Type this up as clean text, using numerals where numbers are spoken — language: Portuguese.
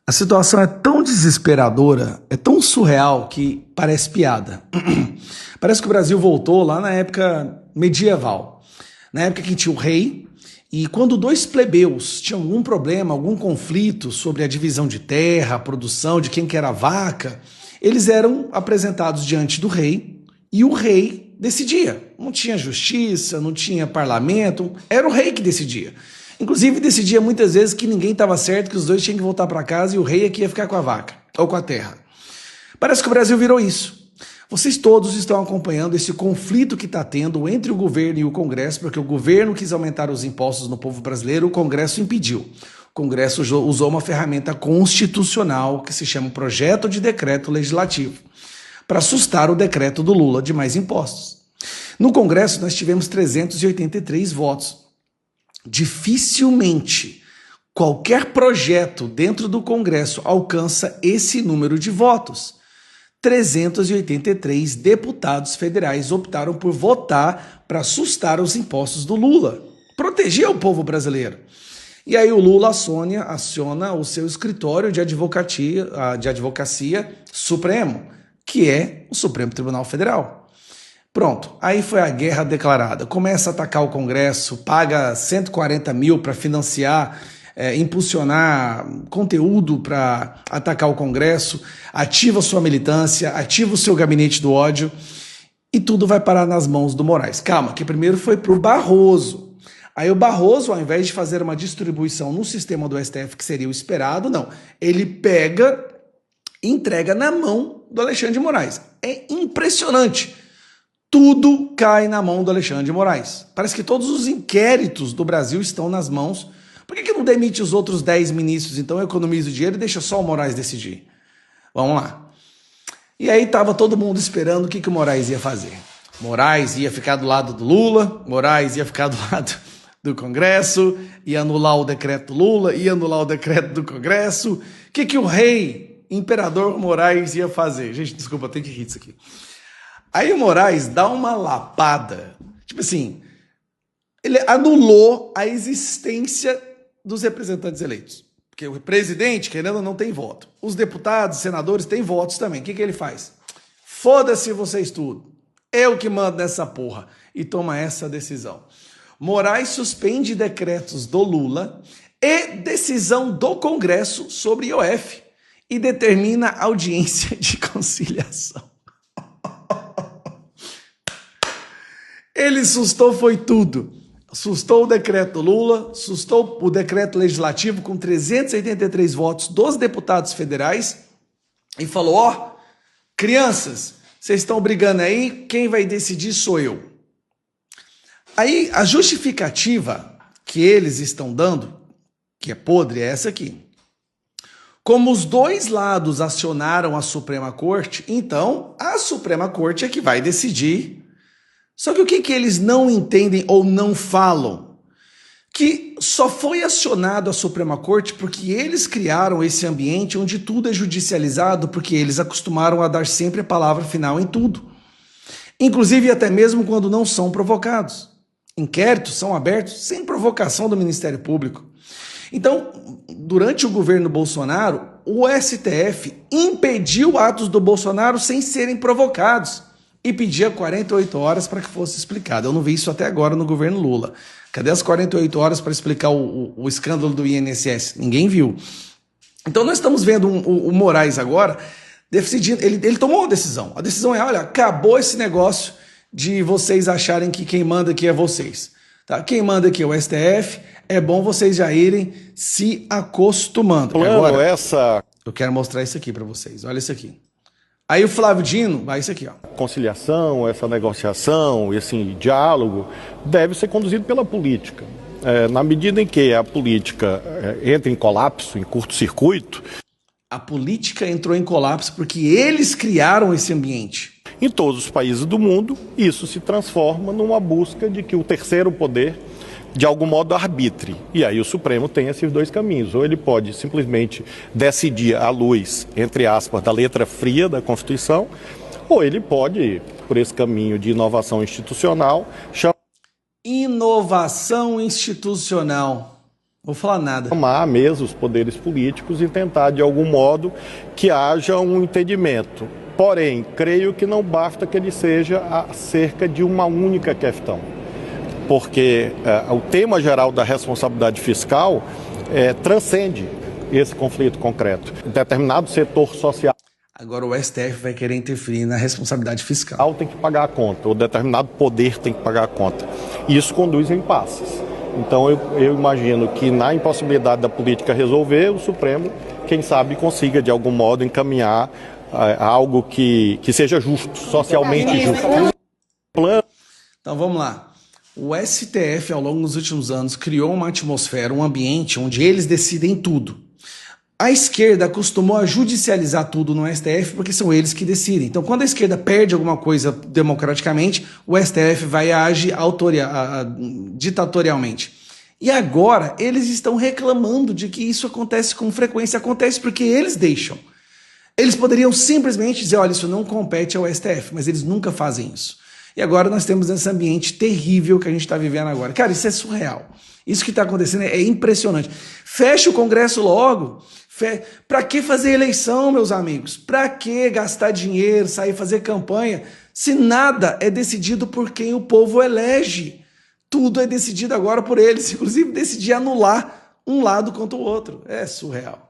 A situação é tão desesperadora, é tão surreal que parece piada. Parece que o Brasil voltou lá na época medieval, na época que tinha o rei, e quando dois plebeus tinham algum problema, algum conflito sobre a divisão de terra, a produção, de quem que era a vaca, eles eram apresentados diante do rei e o rei decidia. Não tinha justiça, não tinha parlamento, era o rei que decidia. Inclusive decidia muitas vezes que ninguém estava certo, que os dois tinham que voltar para casa e o rei é que ia ficar com a vaca ou com a terra. Parece que o Brasil virou isso. Vocês todos estão acompanhando esse conflito que está tendo entre o governo e o Congresso, porque o governo quis aumentar os impostos no povo brasileiro, o Congresso impediu. O Congresso usou uma ferramenta constitucional que se chama Projeto de Decreto Legislativo, para assustar o decreto do Lula de mais impostos. No Congresso nós tivemos 383 votos. Dificilmente qualquer projeto dentro do Congresso alcança esse número de votos. 383 deputados federais optaram por votar para assustar os impostos do Lula, proteger o povo brasileiro. E aí o Lula aciona o seu escritório de advocacia supremo, que é o Supremo Tribunal Federal. Pronto, aí foi a guerra declarada. Começa a atacar o Congresso, paga 140 mil para financiar, impulsionar conteúdo para atacar o Congresso, ativa sua militância, ativa o seu gabinete do ódio e tudo vai parar nas mãos do Moraes. Calma, que primeiro foi para o Barroso. Aí o Barroso, ao invés de fazer uma distribuição no sistema do STF, que seria o esperado, não. Ele pega e entrega na mão do Alexandre de Moraes. É impressionante. Tudo cai na mão do Alexandre de Moraes. Parece que todos os inquéritos do Brasil estão nas mãos. Por que não demite os outros 10 ministros, então economiza o dinheiro e deixa só o Moraes decidir? Vamos lá. E aí estava todo mundo esperando o que o Moraes ia fazer. Moraes ia ficar do lado do Lula, Moraes ia ficar do lado do Congresso, ia anular o decreto do Lula, ia anular o decreto do Congresso. O que o rei, imperador Moraes ia fazer? Gente, desculpa, tem que rir disso aqui. Aí o Moraes dá uma lapada, tipo assim, ele anulou a existência dos representantes eleitos. Porque o presidente, querendo ou não, tem voto. Os deputados, senadores têm votos também. O que ele faz? Foda-se vocês tudo. Eu que mando nessa porra. E toma essa decisão. Moraes suspende decretos do Lula e decisão do Congresso sobre IOF. E determina audiência de conciliação. Ele sustou foi tudo. Sustou o decreto Lula, sustou o decreto legislativo com 383 votos dos deputados federais e falou, ó, crianças, vocês estão brigando aí, quem vai decidir sou eu. Aí a justificativa que eles estão dando, que é podre, é essa aqui. Como os dois lados acionaram a Suprema Corte, então a Suprema Corte é que vai decidir. Só que o que eles não entendem ou não falam? Que só foi acionado a Suprema Corte porque eles criaram esse ambiente onde tudo é judicializado, porque eles acostumaram a dar sempre a palavra final em tudo. Inclusive até mesmo quando não são provocados. Inquéritos são abertos sem provocação do Ministério Público. Então, durante o governo Bolsonaro, o STF impediu atos do Bolsonaro sem serem provocados. E pedia 48 horas para que fosse explicado. Eu não vi isso até agora no governo Lula. Cadê as 48 horas para explicar o escândalo do INSS? Ninguém viu. Então nós estamos vendo o Moraes agora decidindo, ele tomou uma decisão. A decisão é, olha, acabou esse negócio de vocês acharem que quem manda aqui é vocês. Tá? Quem manda aqui é o STF, é bom vocês já irem se acostumando. Agora, eu quero mostrar isso aqui para vocês. Olha isso aqui. Aí o Flávio Dino, vai isso aqui, ó. Conciliação, essa negociação, esse diálogo deve ser conduzido pela política. Na medida em que a política entra em colapso, em curto-circuito... A política entrou em colapso porque eles criaram esse ambiente. Em todos os países do mundo, isso se transforma numa busca de que o terceiro poder, de algum modo, arbitre. E aí o Supremo tem esses dois caminhos. Ou ele pode simplesmente decidir à luz, entre aspas, da letra fria da Constituição, ou ele pode, por esse caminho de inovação institucional... Inovação institucional. Vou falar nada. Chamar à mesa os poderes políticos e tentar, de algum modo, que haja um entendimento. Porém, creio que não basta que ele seja acerca de uma única questão, porque o tema geral da responsabilidade fiscal transcende esse conflito concreto. Determinado setor social Agora o STF vai querer interferir na responsabilidade fiscal. tem que pagar a conta, ou determinado poder tem que pagar a conta. E isso conduz a impasses. Então eu imagino que na impossibilidade da política resolver, o Supremo, quem sabe, consiga de algum modo encaminhar algo que seja justo, socialmente justo. Então vamos lá. O STF, ao longo dos últimos anos, criou uma atmosfera, um ambiente onde eles decidem tudo. A esquerda acostumou a judicializar tudo no STF porque são eles que decidem. Então, quando a esquerda perde alguma coisa democraticamente, o STF vai agir ditatorialmente. E agora, eles estão reclamando de que isso acontece com frequência. Acontece porque eles deixam. Eles poderiam simplesmente dizer, olha, isso não compete ao STF, mas eles nunca fazem isso. E agora nós temos esse ambiente terrível que a gente está vivendo agora. Cara, isso é surreal. Isso que está acontecendo é impressionante. Fecha o Congresso logo. Para que fazer eleição, meus amigos? Para que gastar dinheiro, sair fazer campanha, se nada é decidido por quem o povo elege? Tudo é decidido agora por eles, inclusive decidir anular um lado contra o outro. É surreal.